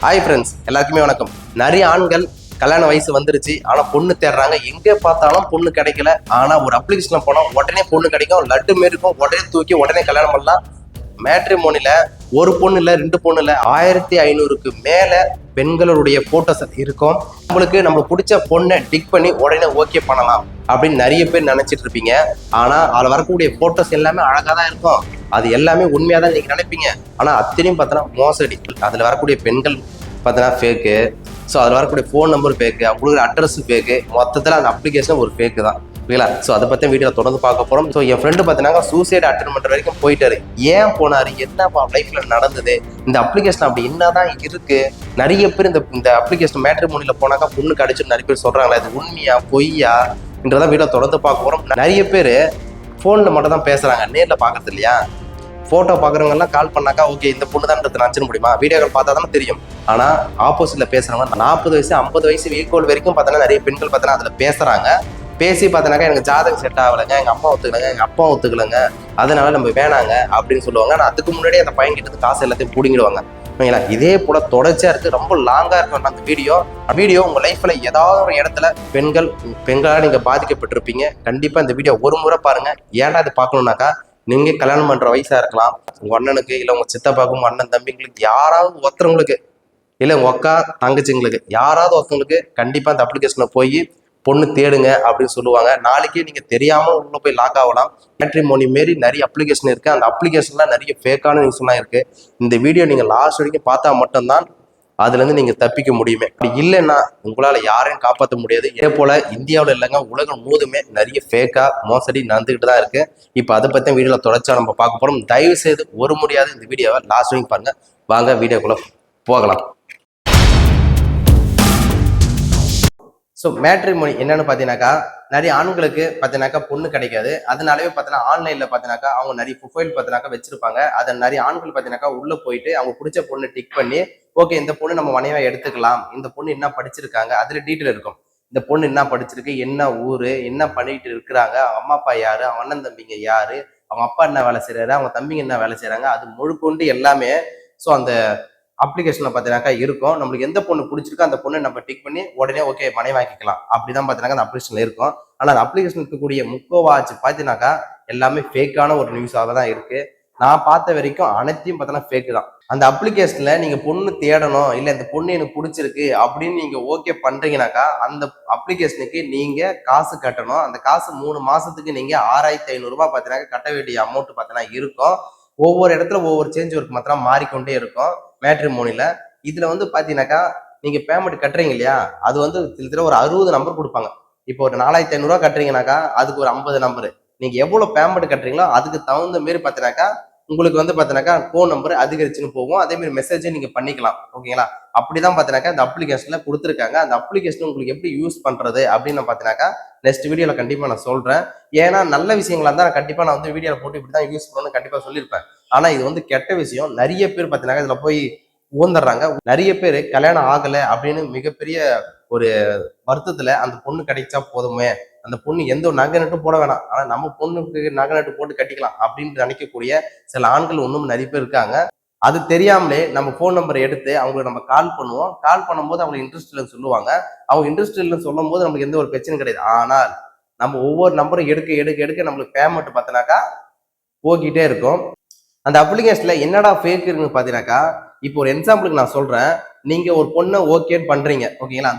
Hi friends, எல்லாருக்குமே வணக்கம். நிறைய ஆண்கள் கல்யாண வயசு வந்துருச்சு, ஆனா பொண்ணு தேடுறாங்க. எங்கே பார்த்தாலும் பொண்ணு கிடைக்கல. ஆனா ஒரு அப்ளிகேஷன்ல போனா உடனே பொண்ணு கிடைக்கும், லட்டு மாரி இருக்கும். உடனே தூக்கி உடனே கல்யாணம் பண்ணலாம். மேட்ரிமோனில ஒரு பொண்ணு இல்ல, ரெண்டு பொண்ணு இல்ல, 1500க்கு மேல பெண்களுடைய போட்டோஸ் இருக்கும். நம்மளுக்கு பிடிச்ச பொண்ணை டிக் பண்ணி உடனே ஓகே பண்ணலாம் அப்படின்னு நிறைய பேர் நினைச்சிட்டு இருப்பீங்க. ஆனா அதுல வரக்கூடிய போட்டோஸ் எல்லாமே அழகா தான் இருக்கும். அது எல்லாமே உண்மையா தான் நீங்க நினைப்பீங்க. ஆனா அத்தனையும் பார்த்தோன்னா மோசடி. அதுல வரக்கூடிய பெண்கள் பார்த்தோன்னா ஃபேக்கு. ஸோ அதில் வரக்கூடிய ஃபோன் நம்பர் ஃபேக்கு, அவங்களுக்கு அட்ரஸ் ஃபேக்கு. மொத்தத்தில் அந்த அப்ளிகேஷன் ஒரு ஃபேக்கு தான். ஓகேங்களா? ஸோ அதை பற்றி வீடியோ தொடர்ந்து பார்க்க போகிறோம். ஸோ என் ஃப்ரெண்டு பார்த்தீங்கன்னா சூசைட் அட்டன் பண்ணுற வரைக்கும் போயிட்டாரு. ஏன் போனார், என்ன லைஃப்ல நடந்தது, இந்த அப்ளிகேஷன் அப்படி என்னதான் இருக்கு? நிறைய பேர் இந்த அப்ளிகேஷன் மேட்ரிமோனியில் போனாக்கா பொண்ணு கிடைச்சுன்னு நிறைய பேர் சொல்றாங்களா, இது உண்மையா பொய்யா என்றதான் வீடியோ தொடர்ந்து பார்க்க போகிறோம். நிறைய பேர் ஃபோனில் மட்டும் தான் பேசுறாங்க, நேரில் பார்க்கறது இல்லையா? ஃபோட்டோ பார்க்குறவங்க எல்லாம் கால் பண்ணாக்கா ஓகே இந்த பொண்ணு தான் நினச்சிட முடியுமா? வீடியோக்கள் பார்த்தா தானே தெரியும். ஆனால் ஆப்போசிட்ல பேசுறவங்க 40 வயசு 50 வயசு ஈக்குவல் வரைக்கும் பார்த்தோன்னா நிறைய பெண்கள் பார்த்தோன்னா அதில் பேசுறாங்க. பேசி பார்த்தனாக்கா எனக்கு ஜாதகம் செட் ஆகலைங்க, எங்கள் அம்மா ஒத்துக்கலைங்க, எங்கள் அப்பா ஒத்துக்கலைங்க, அதனால நம்ம வேணாங்க அப்படின்னு சொல்லுவாங்க. ஆனால் அதுக்கு முன்னாடியே அந்த பையன் கிட்ட காசு எல்லாத்தையும் பிடிங்கிடுவாங்க. ஓகேங்களா? இதே போல தொடர்ச்சியா இருக்கு, ரொம்ப லாங்கா இருக்கும் அந்த வீடியோ. உங்க லைஃப்ல ஏதாவது ஒரு இடத்துல பெண்களால் நீங்க பாதிக்கப்பட்டிருப்பீங்க. கண்டிப்பா இந்த வீடியோ ஒரு முறை பாருங்க. ஏன்டா இது பார்க்கணும்னாக்கா, நீங்க கல்யாணம் பண்ற வயசா இருக்கலாம், உங்க அண்ணனுக்கு இல்ல உங்க சித்தப்பாக்கும் உங்க அண்ணன் தம்பிங்களுக்கு யாராவது ஒருத்தவங்களுக்கு இல்ல உங்க அக்கா தங்கச்சிங்களுக்கு யாராவது ஒருத்தவங்களுக்கு கண்டிப்பா அந்த அப்ளிகேஷன்ல போய் பொண்ணு தேடுங்க அப்படின்னு சொல்லுவாங்க. நாளைக்கே நீங்க தெரியாம உள்ள போய் லாக் ஆகலாம். மேட்ரிமோனி மாரி நிறைய அப்ளிகேஷன் இருக்கு. அந்த அப்ளிகேஷன்லாம் நிறைய ஃபேக்கான நியூஸ்லாம் இருக்கு. இந்த வீடியோ நீங்க லாஸ்ட் வரைக்கும் பார்த்தா மட்டும்தான் அதுல இருந்து நீங்க தப்பிக்க முடியுமே. அப்படி இல்லைன்னா உங்களால யாரையும் காப்பாற்ற முடியாது. இதே போல இந்தியாவில் இல்லைங்க, உலகம் முழுதுமே நிறைய ஃபேக்கா மோசடி நடந்துகிட்டு தான் இருக்கு. இப்போ அதை பத்தி வீடியோல தொடர்ச்சியா நம்ம பார்க்க போறோம். தயவு செய்து ஒரு முடியாது இந்த வீடியோவை லாஸ்ட் வரைக்கும் பாருங்க. வாங்க வீடியோக்குள்ள போகலாம். ஸோ மேட்ரிமோனி என்னன்னு பார்த்தீங்கன்னாக்கா, நிறைய ஆண்களுக்கு பார்த்தீங்கன்னாக்கா பொண்ணு கிடைக்காது. அதனாலவே பார்த்தீங்கன்னா ஆன்லைனில் பார்த்தீங்கன்னாக்கா அவங்க நிறைய ப்ரொஃபைல் பார்த்தீங்கன்னாக்கா வச்சிருப்பாங்க. அதை நிறைய ஆண்கள் பார்த்தீங்கன்னாக்கா உள்ளே போயிட்டு அவங்க பிடிச்ச பொண்ணு டிக் பண்ணி ஓகே இந்த பொண்ணு நம்ம மனைவியாக எடுத்துக்கலாம், இந்த பொண்ணு என்ன படிச்சிருக்காங்க, அதில் டீட்டெயில் இருக்கும். இந்த பொண்ணு என்ன படிச்சிருக்கு, என்ன ஊர், என்ன பண்ணிட்டு இருக்கிறாங்க, அவங்க அம்மா அப்பா யாரு, அவங்க அண்ணன் தம்பிங்க யாரு, அவங்க அப்பா என்ன வேலை செய்யறாரு, அவங்க தம்பிங்க என்ன வேலை செய்யறாங்க, அது முழுக்கொண்டு எல்லாமே ஸோ அந்த அப்ளிகேஷன்ல பார்த்தீங்கன்னாக்கா இருக்கும். நம்மளுக்கு எந்த பொண்ணு பிடிச்சிருக்கோ அந்த பொண்ணை நம்ம டிக் பண்ணி உடனே ஓகே மனைவாக்கிக்கலாம். அப்படிதான் பார்த்தீங்கன்னா அந்த அப்ளிகேஷன்ல இருக்கும். ஆனால் அந்த அப்ளிகேஷன் இருக்கக்கூடிய முக்கோவாச்சு பார்த்தீங்கன்னாக்கா எல்லாமே ஃபேக்கான ஒரு நியூஸாக தான் இருக்கு. நான் பார்த்த வரைக்கும் அனைத்தையும் பார்த்தோன்னா ஃபேக்கு தான். அந்த அப்ளிகேஷன்ல நீங்க பொண்ணு தேடணும், இல்லை இந்த பொண்ணு எனக்கு பிடிச்சிருக்கு அப்படின்னு நீங்க ஓகே பண்றீங்கன்னாக்கா அந்த அப்ளிகேஷனுக்கு நீங்க காசு கட்டணும். அந்த காசு 3 மாசத்துக்கு நீங்க 6500 ரூபாய் பார்த்தீங்கன்னா கட்ட வேண்டிய அமௌண்ட் பார்த்தீங்கன்னா இருக்கும். ஒவ்வொரு இடத்துல ஒவ்வொரு சேஞ்ச் ஒர்க் மாத்திரம் மாறிக்கொண்டே இருக்கும் மேட்ரிமோனில. இதுல வந்து பாத்தீங்கன்னாக்கா நீங்க பேமெண்ட் கட்டுறீங்க இல்லையா, அது வந்து கிட்டத்தட்ட ஒரு 60 நம்பர் கொடுப்பாங்க. இப்போ ஒரு 4500 ரூபாய் கட்டுறீங்கன்னாக்கா அதுக்கு ஒரு 50 நம்பர். நீங்க எவ்வளவு பேமெண்ட் கட்டுறீங்களோ அதுக்கு தகுந்த மாரி பாத்தீங்கன்னாக்கா உங்களுக்கு வந்து பாத்தீங்கன்னாக்கா போன் நம்பர் அதிகரிச்சுன்னு போகும். அதே மாதிரி மெசேஜ் நீங்க பண்ணிக்கலாம். ஓகேங்களா? அப்படிதான் பாத்தீங்கன்னாக்கா இந்த அப்ளிகேஷன்ல கொடுத்துருக்காங்க. அந்த அப்ளிகேஷன் உங்களுக்கு எப்படி யூஸ் பண்றது அப்படின்னு பாத்தீங்கன்னாக்கா நெக்ஸ்ட் வீடியோல கண்டிப்பா நான் சொல்றேன். ஏன்னா நல்ல விஷயங்களா இருந்தா கண்டிப்பா நான் வந்து வீடியோல போட்டு இப்படிதான் யூஸ் பண்ணணும்னு கண்டிப்பா சொல்லியிருப்பேன். ஆனா இது வந்து கெட்ட விஷயம். நிறைய பேர் பாத்தீங்கன்னா இதுல போய் ஊந்துடுறாங்க. நிறைய பேர் கல்யாணம் ஆகல அப்படின்னு மிகப்பெரிய ஒரு வருத்தத்துல அந்த பொண்ணு கிடைச்சா போதுமே, அந்த பொண்ணு எந்த ஒரு நகை நட்டும் போட வேணாம், ஆனா நம்ம பொண்ணுக்கு நகை நட்டு போட்டு கட்டிக்கலாம் அப்படின்னு நினைக்கக்கூடிய சில ஆண்கள் இன்னும் நிறைய பேர் இருக்காங்க. அது தெரியாமலே நம்ம போன் நம்பரை எடுத்து அவங்களுக்கு நம்ம கால் பண்ணுவோம். கால் பண்ணும்போது அவங்க இன்ட்ரெஸ்ட் இல்லைன்னு சொல்லுவாங்க. அவங்க இன்ட்ரெஸ்ட் இல்லைன்னு சொல்லும் போது நமக்கு எந்த ஒரு பிரச்சனையும் கிடையாது. ஆனால் நம்ம ஒவ்வொரு நம்பரும் எடுக்க எடுக்க எடுக்க நம்மளுக்கு பேமெண்ட் பார்த்தனாக்கா போக்கிட்டே இருக்கும். அந்த அப்ளிகேஷன்ல என்னடா ஃபேக் இருக்குன்னு பாத்தீங்கன்னாக்கா, இப்போ ஒரு எக்ஸாம்பிளுக்கு நான் சொல்றேன். நீங்க ஒரு பொண்ணை ஓகேன்னு பண்றீங்க. ஓகேங்களா?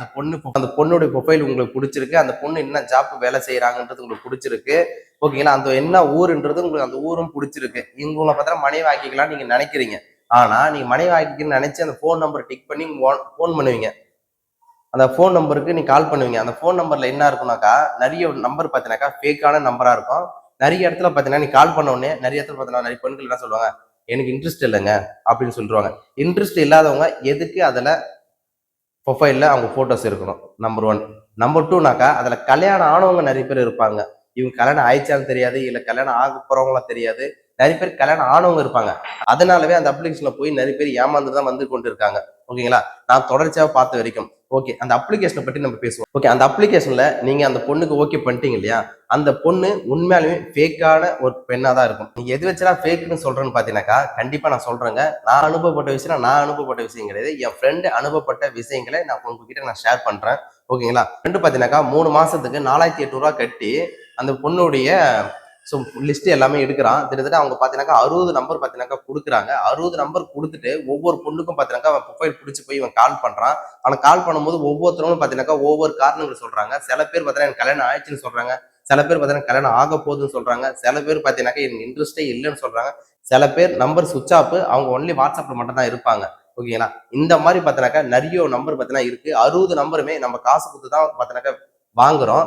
அந்த பொண்ணுடைய ப்ரொஃபைல் உங்களுக்கு பிடிச்சிருக்கு. அந்த பொண்ணு என்ன ஜாப் வேலை செய்யறாங்கன்றது உங்களுக்கு பிடிச்சிருக்கு. ஓகேங்களா? அந்த என்ன ஊருன்றது உங்களுக்கு அந்த ஊரும் பிடிச்சிருக்கு. இவங்களை பார்த்தா மனைவி ஆக்கிக்கலாம்னு நீங்க நினைக்கிறீங்க. ஆனா நீங்க மனைவி ஆக்கிக்கணும்னு நினைச்சு அந்த போன் நம்பர் டிக் பண்ணி போன் பண்ணுவீங்க. அந்த போன் நம்பருக்கு நீ கால் பண்ணுவீங்க. அந்த போன் நம்பர்ல என்ன இருக்கும்னாக்கா நிறைய நம்பர் பார்த்தீங்கன்னாக்கா ஃபேக்கான நம்பரா இருக்கும். நிறைய இடத்துல பார்த்தீங்கன்னா நீ கால் பண்ண உடனே நிறைய இடத்துல பார்த்தீங்கன்னா நிறைய பெண்கள் என்ன சொல்லுவாங்க, எனக்கு இன்ட்ரெஸ்ட் இல்லைங்க அப்படின்னு சொல்லிடுவாங்க. இன்ட்ரெஸ்ட் இல்லாதவங்க எதுக்கு அதுல ப்ரொஃபைல்ல அவங்க போட்டோஸ் இருக்கணும், நம்பர் 1. நம்பர் 2னாக்கா அதுல கல்யாணம் ஆனவங்க நிறைய பேர் இருப்பாங்க. இவங்க கல்யாணம் ஆயிடுச்சான்னு தெரியாது, இல்ல கல்யாணம் ஆக போறவங்களா தெரியாது. நிறைய பேர் கல்யாணம் ஆனவங்க இருப்பாங்க. அதனாலவே அந்த அப்ளிகேஷன்ல போய் நிறைய பேர் ஏமாந்து தான் வந்து கொண்டு இருக்காங்க. ஓகேங்களா? நான் தொடர்ச்சியா பார்த்த வரைக்கும். ஓகே, அந்த அப்ளிகேஷனை பற்றி நம்ம பேசுவோம். ஓகே, அந்த அப்ளிகேஷன்ல நீங்க அந்த பொண்ணுக்கு ஓகே பண்ணிட்டீங்க இல்லையா? அந்த பொண்ணு உண்மையாலுமே ஃபேக்கான ஒரு பெண்ணா தான் இருக்கும். நீங்க எது வச்சுலாம் ஃபேக்னு சொல்றேன்னு பாத்தீங்கன்னாக்கா, கண்டிப்பா நான் சொல்றேங்க. நான் அனுபவப்பட்ட விஷயம் நான் அனுபவப்பட்ட விஷயம் கிடையாது. என் ஃப்ரெண்டு அனுபவப்பட்ட விஷயங்களை நான் உங்ககிட்ட நான் ஷேர் பண்றேன். ஓகேங்களா? ஃப்ரெண்டு பாத்தீங்கன்னாக்கா 3 மாசத்துக்கு 4800 கட்டி அந்த பொண்ணுடைய ஸோ லிஸ்ட் எல்லாமே எடுக்கிறான். கிட்டத்தட்ட அவங்க பார்த்தீங்கன்னாக்கா 60 நம்பர் பார்த்தீங்கன்னாக்கா கொடுக்குறாங்க. 60 நம்பர் கொடுத்துட்டு ஒவ்வொரு பொண்ணுக்கும் பார்த்தீங்கன்னாக்கா அவன் ப்ரொஃபைல் பிடிச்சி போய் இவன் கால் பண்றான். அவன் கால் பண்ணும்போது ஒவ்வொருத்தரும் பார்த்தீங்கன்னாக்கா ஒவ்வொரு காரணங்கள் சொல்றாங்க. சில பேர் பார்த்தீங்கன்னா எனக்கு கல்யாணம் ஆயிடுச்சுன்னு சொல்றாங்க. சில பேர் பார்த்தீங்கன்னா கல்யாணம் ஆக போகுதுன்னு சொல்றாங்க. சில பேர் பார்த்தீங்கன்னாக்கா எனக்கு இன்ட்ரெஸ்டே இல்லைன்னு சொல்றாங்க. சில பேர் நம்பர் சுவிட்ச் ஆஃப், அவங்க ஒன்லி வாட்ஸ்அப்ல மட்டும் தான் இருப்பாங்க. ஓகேங்களா? இந்த மாதிரி பார்த்தீங்கன்னாக்கா நிறைய நம்பர் பார்த்தீங்கன்னா இருக்கு. 60 நம்பருமே நம்ம காசு கொடுத்து தான் பார்த்தீங்கன்னாக்கா வாங்குறோம்.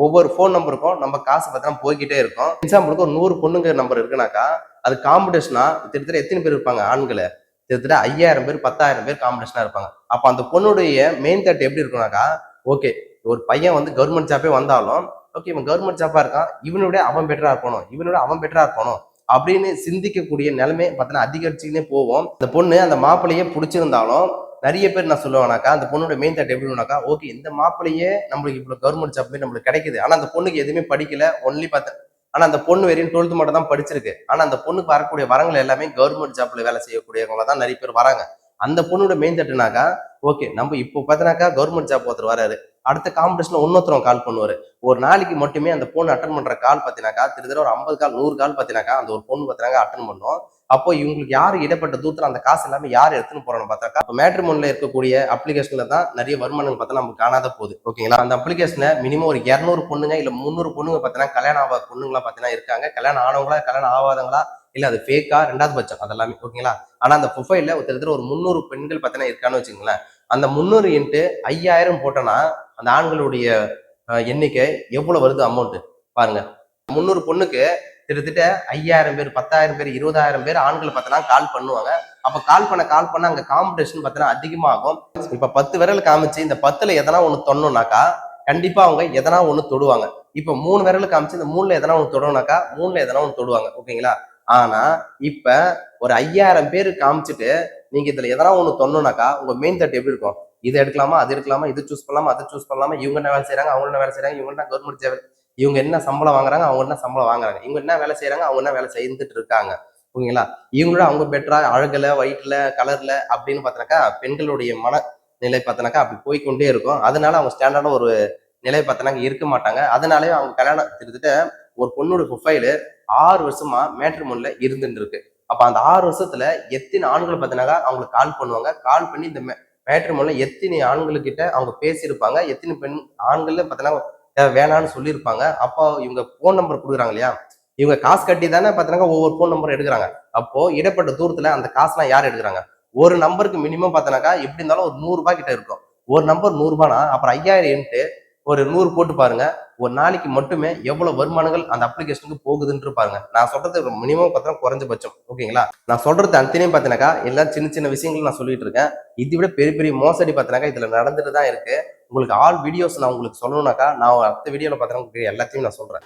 ஒவ்வொரு ஃபோன் நம்பருக்கும் நம்ம காசு பார்த்தீங்கன்னா போய்கிட்டே இருக்கும். எக்ஸாம்பிளுக்கு ஒரு 100 பொண்ணுங்க நம்பர் இருக்குனாக்கா அது காம்படிஷனா கிட்டத்தட்ட எத்தனை பேர் இருப்பாங்க ஆண்களை? கிட்டத்தட்ட 5000 பேர் 10,000 பேர் காம்படிஷனா இருப்பாங்க. அப்ப அந்த பொண்ணுடைய மெயின் தாட் எப்படி இருக்குனாக்கா, ஓகே ஒரு பையன் வந்து கவர்மெண்ட் ஜாப்பே வந்தாலும் ஓகே இவன் கவர்மெண்ட் ஜாப்பா இருக்கான், இவனோட அவன் பெட்டரா இருக்கணும், இவனோட அவன் பெட்டரா இருக்கணும் அப்படின்னு சிந்திக்கக்கூடிய நிலைமை பார்த்தீங்கன்னா அதிகரிச்சுக்கினே போவோம். அந்த பொண்ணு அந்த மாப்பிள்ளையே பிடிச்சிருந்தாலும் நிறைய பேர் நான் சொல்லுவேனாக்கா அந்த பொண்ணோட மெயின் தாட் எப்படின்னாக்கா, ஓகே இந்த மாப்பிள்ளையே நம்மளுக்கு இவ்வளவு கவர்மெண்ட் ஜாப் நம்மளுக்கு கிடைக்குது. ஆனா அந்த பொண்ணுக்கு எதுவுமே படிக்கல, ஒன்லி பார்த்து ஆனா அந்த பொண்ணு வெறும் 12th மட்டும் தான் படிச்சிருக்கு. ஆனா அந்த பொண்ணுக்கு வரக்கூடிய வரங்கள் எல்லாமே கவர்மெண்ட் ஜாப்ல வேலை செய்யக்கூடியவங்கள தான் நிறைய பேர் வராங்க. அந்த பொண்ணோட மெயின் தட்டுனாக்கா, ஓகே நம்ம இப்போ பார்த்தினாக்கா கவர்மெண்ட் ஜாப் ஒருத்தர் வராரு, அடுத்த காம்படிஷன்ல இன்னொருத்தரும் கால் பண்ணுவாரு. ஒரு நாளைக்கு மட்டுமே அந்த பொண்ணு அட்டன் பண்ற கால் பார்த்தீங்கன்னாக்கா கிட்டத்தட்ட ஒரு 50 கால் 100 கால் பார்த்தீங்கன்னாக்கா அந்த ஒரு பொண்ணு பார்த்தீங்கன்னா அட்டன் பண்ணும். அப்போ இவங்களுக்கு யாரு இடப்பட்ட தூரத்துல அந்த காசு எல்லாமே யார் எடுத்துன்னு போறோம்னு பார்த்தாக்கா மேட்ரிமோனில இருக்கக்கூடிய அப்ளிகேஷன்ல தான் நிறைய வருமானங்கள் பார்த்தா நமக்கு காணாத போகுது. ஓகேங்களா? அந்த அப்ளிகேஷன்ல மினிமம் ஒரு 200 பொண்ணுங்க இல்ல 300 பொண்ணுங்க பார்த்தீங்கன்னா கல்யாணம் ஆகாத பொண்ணுங்களா பார்த்தீங்கன்னா இருக்காங்க. கல்யாணம் ஆனவங்களா கல்யாணம் ஆகாதவங்களா இல்ல அது ஃபேக்கா 2வது பட்சம் அதெல்லாமே. ஓகேங்களா? ஆனா அந்த ப்ரொஃபைல்ல ஒருத்தர் ஒரு 300 பெண்கள் பார்த்தீங்கன்னா இருக்கான்னு வச்சுக்கோங்களேன். அந்த 300 இன்ட்டு 5000 போட்டோம்னா அந்த ஆண்களுடைய எண்ணிக்கை எவ்வளவு வருது அமௌண்ட் பாருங்க. 300 பொண்ணுக்கு கிட்டத்தட்ட 5000 பேர் 10,000 பேர் 20,000 பேர் ஆண்கள் பார்த்தனா கால் பண்ணுவாங்க. அப்ப கால் பண்ண அங்க காம்படிஷன் பார்த்தனா அதிகமாகும். இப்ப 10 விரல் காமிச்சு இந்த 10ல எதனா ஒண்ணு தொடணும்னாக்கா கண்டிப்பா அவங்க எதனா ஒண்ணு தொடுவாங்க. இப்ப 3 விரல் காமிச்சு இந்த 3ல எதனா ஒண்ணு தொடணும்னாக்கா 3ல எதனா ஒண்ணு தொடுவாங்க. ஓகேங்களா? ஆனா இப்ப ஒரு 5000 பேர் காமிச்சிட்டு நீங்க இதுல எதனா ஒண்ணு தொடணும்னாக்கா உங்க மெயின் தட் எப்படி இருக்கும்? இது எடுக்கலாமா, அது எடுக்கலாமா, இது சூஸ் பண்ணலாமா, அதை சூஸ் பண்ணலாமா, இவங்க என்ன வேலை செய்யறாங்க, அவங்க என்ன வேலை செய்யறாங்க, இவங்க என்ன கவர்மெண்ட் ஜாப், இவங்க என்ன சம்பளம் வாங்குறாங்க, அவங்க என்ன சம்பளம் வாங்குறாங்க, இவங்க என்ன வேலை செய்யறாங்க, அவங்க என்ன வேலை செய்துட்டு இருக்காங்க. ஓகேங்களா? இவங்களோட அவங்க பெட்டரா அழகுல வயிற்றுல கலர்ல அப்படின்னு பார்த்தாக்கா பெண்களுடைய மனநிலை பார்த்தினாக்கா அப்படி போய்கொண்டே இருக்கும். அதனால அவங்க ஸ்டாண்டர்டா ஒரு நிலை பார்த்தினாக்க இருக்க மாட்டாங்க. அதனாலே அவங்க கல்யாணம் கிட்டத்தட்ட ஒரு பொண்ணோட ப்ரொஃபைலு 6 வருஷமா மேட்ரிமோனில இருந்துட்டு இருக்கு. அப்ப அந்த 6 வருஷத்துல எத்தனை ஆண்கள் பார்த்தினாக்கா அவங்களுக்கு கால் பண்ணுவாங்க, கால் பண்ணி இந்த மேட்ரிமோனில எத்தனை ஆண்களுக்கிட்ட அவங்க பேசியிருப்பாங்க, எத்தனை பெண் ஆண்கள் பார்த்தீங்கன்னா வேணான்னு சொல்லியிருப்பாங்க. அப்போ இவங்க போன் நம்பர் கொடுக்குறாங்க இல்லையா, இவங்க காசு கட்டி தானே பார்த்தீங்கன்னா ஒவ்வொரு போன் நம்பர் எடுக்கிறாங்க. அப்போ இடைப்பட்ட தூரத்துல அந்த காசுலாம் யார் எடுக்கிறாங்க? ஒரு நம்பருக்கு மினிமம் பார்த்தீங்கன்னாக்கா எப்படி இருந்தாலும் ஒரு 100 ரூபாய் கிட்ட இருக்கும். ஒரு நம்பர் 100 ரூபாய்னா அப்புறம் 5000 ஒரு 100 போட்டு பாருங்க. ஒரு நாளைக்கு மட்டுமே எவ்வளவு வருமானங்கள் அந்த அப்ளிகேஷனுக்கு போகுதுன்னு பாருங்க. நான் சொல்றது மினிமம் பார்த்தீங்கன்னா குறைஞ்சபட்சம். ஓகேங்களா? நான் சொல்றது அத்தனையும் பார்த்தீங்கன்னாக்கா எல்லாம் சின்ன சின்ன விஷயங்கள் நான் சொல்லிட்டு இருக்கேன். இதை விட பெரிய பெரிய மோசடி பார்த்தீங்கன்னாக்கா இதுல நடந்துட்டு தான் இருக்கு. உங்களுக்கு ஆல் வீடியோஸ் நான் உங்களுக்கு சொல்லணும்னாக்கா நான் அடுத்த வீடியோல பார்த்தீங்கன்னா எல்லாத்தையும் நான் சொல்றேன்.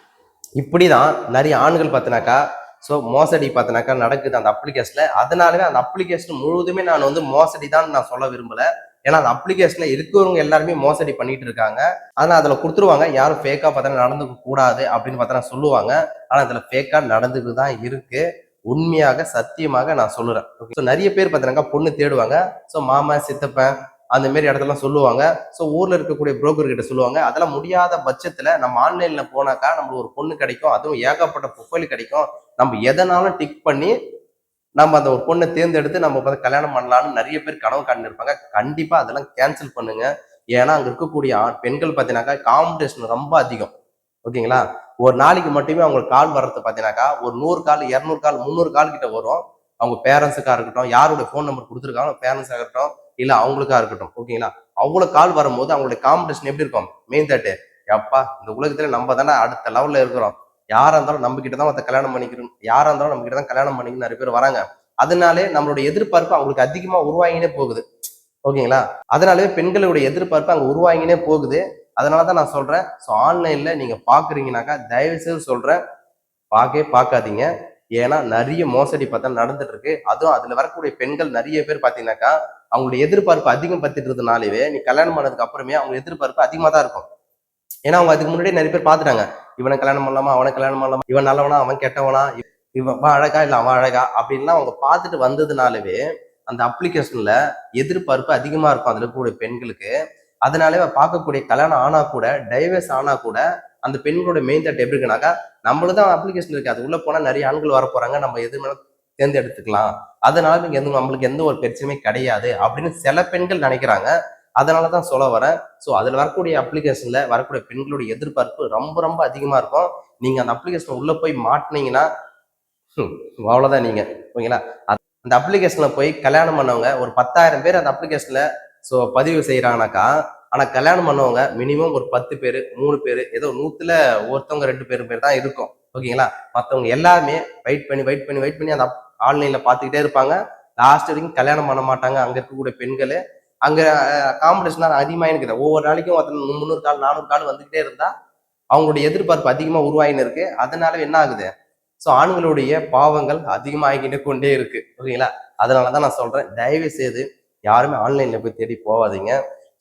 இப்படிதான் நிறைய ஆண்கள் பார்த்தீங்கன்னாக்கா ஸோ மோசடி பார்த்தீங்கன்னாக்கா நடக்குது அந்த அப்ளிகேஷன்ல. அதனாலவே அந்த அப்ளிகேஷன் முழுவதுமே நான் வந்து மோசடி தான் நான் சொல்ல விரும்பல. ஏன்னா அந்த அப்ளிகேஷன்ல இருக்கிறவங்க எல்லாருமே மோசடி பண்ணிட்டு இருக்காங்க. ஆனா அதுல கொடுத்துருவாங்க யாரும் ஃபேக்கா பார்த்தா நடந்துக்க கூடாது அப்படின்னு பார்த்தா சொல்லுவாங்க. ஆனா அதுல ஃபேக்கா நடந்துட்டு தான் இருக்கு. உண்மையாக சத்தியமாக நான் சொல்லுறேன். நிறைய பேர் பார்த்தீங்கன்னா பொண்ணு தேடுவாங்க. ஸோ மாமா சித்தப்பன் அந்த மாதிரி இடத்துல சொல்லுவாங்க. ஸோ ஊர்ல இருக்கக்கூடிய புரோக்கர் கிட்ட சொல்லுவாங்க. அதெல்லாம் முடியாத பட்சத்துல நம்ம ஆன்லைன்ல போனாக்கா நம்ம ஒரு பொண்ணு கிடைக்கும், அதுவும் ஏகப்பட்ட ப்ரொஃபைல் கிடைக்கும். நம்ம எதனாலும் டிக் பண்ணி நம்ம அந்த ஒரு பொண்ணை தேர்ந்தெடுத்து நம்ம பார்த்து கல்யாணம் பண்ணலாம்னு நிறைய பேர் கனவு காண்டு இருப்பாங்க. கண்டிப்பா அதெல்லாம் கேன்சல் பண்ணுங்க. ஏன்னா அங்க இருக்கக்கூடிய பெண்கள் பார்த்தீங்கன்னாக்கா காம்படிஷன் ரொம்ப அதிகம். ஓகேங்களா? ஒரு நாளைக்கு மட்டுமே அவங்களுக்கு கால் வர்றது பார்த்தீங்கன்னாக்கா ஒரு 100 கால் 200 கால் 300 கால் கிட்ட வரும். அவங்க பேரண்ட்ஸுக்கா இருக்கட்டும், யாருடைய ஃபோன் நம்பர் கொடுத்துருக்காங்க பேரண்ட்ஸாக இருக்கட்டும் இல்ல அவங்களுக்கா இருக்கட்டும். ஓகேங்களா? அவ்வளவு கால் வரும்போது அவங்களுடைய காம்படிஷன் எப்படி இருக்கும்? மெயின் தட்டு எப்பா இந்த உலகத்துல நம்ம தானே அடுத்த லெவல்ல இருக்கிறோம், யாரா இருந்தாலும் நம்ம கிட்ட தான் ஒருத்த கல்யாணம் பண்ணிக்கிறோம், யாரா இருந்தாலும் நம்ம கிட்ட தான் கல்யாணம் பண்ணிக்கணும் நிறைய பேர் வராங்க. அதனாலே நம்மளுடைய எதிர்பார்ப்பு அவங்களுக்கு அதிகமா உருவாகினே போகுது. ஓகேங்களா? அதனாலே பெண்களுடைய எதிர்பார்ப்பு அங்க உருவாகினே போகுது. அதனாலதான் நான் சொல்றேன், ஸோ ஆன்லைன்ல நீங்க பாக்குறீங்கன்னாக்கா தயவு செய்து சொல்றேன் பார்க்காதீங்க. ஏன்னா நிறைய மோசடி பார்த்தா நடந்துட்டு இருக்கு. அதுவும் அதுல வரக்கூடிய பெண்கள் நிறைய பேர் பாத்தீங்கன்னாக்கா அவங்களுடைய எதிர்பார்ப்பு அதிகம் பத்திட்டதுனாலவே நீ கல்யாணம் பண்ணதுக்கு அப்புறமே அவங்க எதிர்பார்ப்பு அதிகமா தான் இருக்கும். ஏன்னா அவங்க அதுக்கு முன்னாடியே நிறைய பேர் பாத்துட்டாங்க. இவனை கல்யாணம் பண்ணலாமா, அவனை கல்யாணம் பண்ணலாமா, இவன் நல்லவனா, அவன் கெட்டவனா, இவன் அழகா இல்ல அவன் அழகா அப்படின்லாம் அவங்க பார்த்துட்டு வந்ததுனாலவே அந்த அப்ளிகேஷன்ல எதிர்பார்ப்பு அதிகமா இருக்கும் அதுல இருக்கக்கூடிய பெண்களுக்கு. அதனாலே பார்க்கக்கூடிய கல்யாணம் ஆனா கூட, டைவர்ஸ் ஆனா கூட அந்த பெண்களோட மெயின் தாட் எப்படி இருக்குனாக்கா, நம்மளும் தான் அப்ளிகேஷன் இருக்கு, அது உள்ள போனா நிறைய ஆண்கள் வர போறாங்க, நம்ம எது வேணாலும் தேர்ந்தெடுத்துக்கலாம், அதனால நீங்க நம்மளுக்கு எந்த ஒரு பிரச்சனையும் கிடையாது அப்படின்னு சில பெண்கள் நினைக்கிறாங்க. அதனாலதான் சொல்ல வரேன். ஸோ அதுல வரக்கூடிய அப்ளிகேஷன்ல வரக்கூடிய பெண்களுடைய எதிர்பார்ப்பு ரொம்ப ரொம்ப அதிகமா இருக்கும். நீங்க அந்த அப்ளிகேஷன் உள்ள போய் மாட்டினீங்கன்னா அவ்வளவுதான் நீங்க, ஓகேங்களா? அந்த அப்ளிகேஷன்ல போய் கல்யாணம் பண்ணவங்க ஒரு 10,000 பேர் அந்த அப்ளிகேஷன்ல பதிவு செய்யறாங்கனாக்கா, ஆனா கல்யாணம் பண்ணவங்க மினிமம் ஒரு 10 பேர், 3 பேர், ஏதோ 100ல ஒருத்தவங்க 2 பேர் தான் இருக்கும், ஓகேங்களா? மற்றவங்க எல்லாமே வெயிட் பண்ணி அந்த ஆன்லைன்ல பார்த்துக்கிட்டே இருப்பாங்க. லாஸ்ட் வரைக்கும் கல்யாணம் பண்ண மாட்டாங்க. அங்க இருக்கக்கூடிய பெண்கள் அங்க காம்படிஷன் அதிகமாக இருக்குது. ஒவ்வொரு நாளைக்கும் 300 கால் 400 கால் வந்துகிட்டே இருந்தா அவங்களுடைய எதிர்பார்ப்பு அதிகமா உருவாகின்னு இருக்கு. அதனால என்ன ஆகுது, ஸோ ஆண்களுடைய பாவங்கள் அதிகமாகிக்கிட்டு கொண்டே இருக்கு, ஓகேங்களா? அதனாலதான் நான் சொல்றேன், தயவு செய்து யாருமே ஆன்லைன்ல போய் தேடி போகாதீங்க.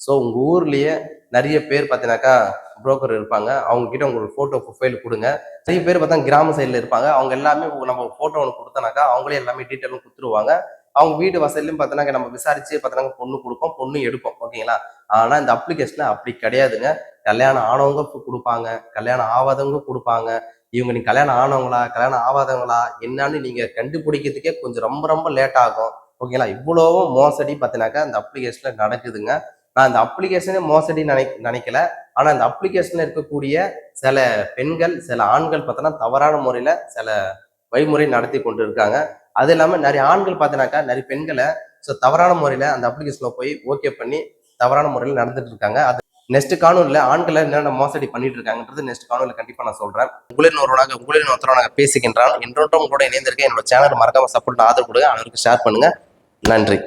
ஸோ உங்க ஊர்லயே நிறைய பேர் பார்த்தீங்கன்னாக்கா புரோக்கர் இருப்பாங்க, அவங்க கிட்ட உங்களோட போட்டோ ப்ரொஃபைல் கொடுங்க. நிறைய பேர் பார்த்தா கிராம சைட்ல இருப்பாங்க, அவங்க எல்லாமே நம்ம போட்டோ ஒன்று கொடுத்தனாக்கா அவங்களே எல்லாமே டீட்டெயிலும் கொடுத்துருவாங்க. அவங்க வீடு வசதியிலும் பார்த்தோன்னா நம்ம விசாரிச்சு பார்த்தோன்னா பொண்ணு கொடுப்போம், பொண்ணு எடுப்போம், ஓகேங்களா? ஆனா இந்த அப்ளிகேஷன்ல அப்படி கிடையாதுங்க. கல்யாணம் ஆனவங்க கொடுப்பாங்க, கல்யாணம் ஆகாதவங்க கொடுப்பாங்க. இவங்க நீ கல்யாணம் ஆனவங்களா கல்யாணம் ஆகாதவங்களா என்னன்னு நீங்க கண்டுபிடிக்கிறதுக்கே கொஞ்சம் ரொம்ப ரொம்ப லேட் ஆகும், ஓகேங்களா? இவ்வளவும் மோசடி பார்த்தீங்கன்னாக்கா இந்த அப்ளிகேஷன்ல நடக்குதுங்க. நான் இந்த அப்ளிகேஷனே மோசடி நினைக்கல. ஆனா இந்த அப்ளிகேஷன்ல இருக்கக்கூடிய சில பெண்கள் சில ஆண்கள் பார்த்தோன்னா தவறான முறையில சில வழிமுறை நடத்தி கொண்டு இருக்காங்க. அது இல்லாம நிறைய ஆண்கள் பார்த்தீங்கன்னாக்கா நிறைய பெண்களை தவறான முறையில அந்த அப்ளிகேஷன்ல போய் ஓகே பண்ணி தவறான முறையில் நடந்துட்டு இருக்காங்க. அது நெக்ஸ்ட் காணொலியில ஆண்களை என்னென்ன மோசடி பண்ணிட்டு இருக்காங்கன்றது நெக்ஸ்ட் காணொலியில கண்டிப்பா நான் சொல்றேன். உங்களின் ஒருத்தரவனாக பேசுகின்றான். இன்றொன்றும் கூட இணைந்திருக்க என்னோட சேனல் மறக்காம சப்போர்ட் ஆதரவு கொடுங்க, அவருக்கு ஷேர் பண்ணுங்க. நன்றி.